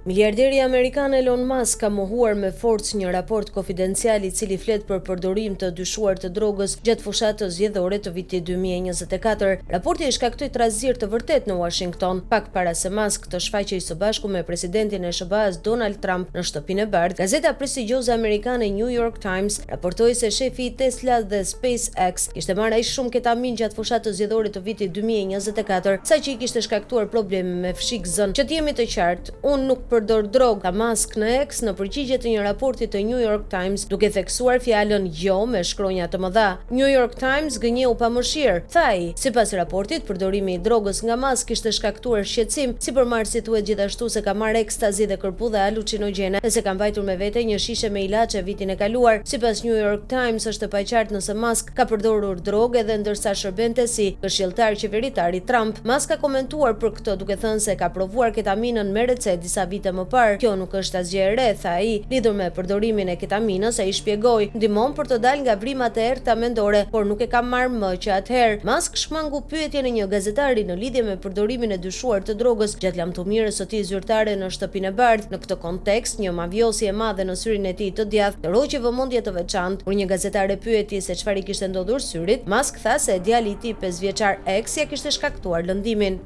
Miliarderi amerikan Elon Musk ka mohuar me forcë një raport konfidencial i cili flet për përdorim të dyshuar të drogës gjatë fushatës zgjedhore të vitit 2024. Raporti e shkaktoi trazir të vërtet në Washington, pak para se Musk të shfaqej së bashku me presidentin e SBA-s Donald Trump në Shtëpinë e Bardhë. Gazeta prestigjioze amerikane New York Times raportoi se shefi i Tesla dhe SpaceX kishte marrë aq shumë ketamin gjatë fushatës zgjedhore të vitit 2024, saqë i kishte shkaktuar probleme me fshikëzën. Që të jemi të qartë, unë nuk përdor drogë, ka Musk në X në përgjigje të një raporti të New York Times, duke theksuar fjalën jo me shkronja të mëdha. New York Times gënjeu pa mëshirë. Tha ai, sipas raportit, përdorimi i drogës nga Musk kishte shkaktuar shqetësim, sipërmarrësi thuhet gjithashtu se ka marrë ekstazi dhe kërpudhe alucinogjene dhe se ka mbajtur me vete një shishe me ilaçe vitin e kaluar. Sipas New York Times, është e paqartë nëse Musk ka përdorur drogë edhe ndërsa shërbente si këshilltar qeveritar i Trump. Musk ka komentuar për këtë duke thënë se ka provuar ketaminën me recetë disa vite më parë. Kjo nuk është asgjë e re, tha ai, lidhur me përdorimin e ketaminës. Ai shpjegoi, ndihmon për të dalë nga vrimat e errëta mendore, por nuk e kam marrë më që atëherë. Musk shmangu pyetjen e një gazetari në lidhje me përdorimin e dyshuar të drogës gjatë lamtumirës së tij zyrtare në Shtëpinë e Bardhë. Në këtë kontekst, një mafiosi e madhe në syrin e tij të djathtë roqi vëmendje të veçantë. Kur një gazetare pyeti se çfarë i kishte ndodhur syrit, Musk tha se djali i tij 5 vjeçar X ja kishte shkaktuar lëndimin.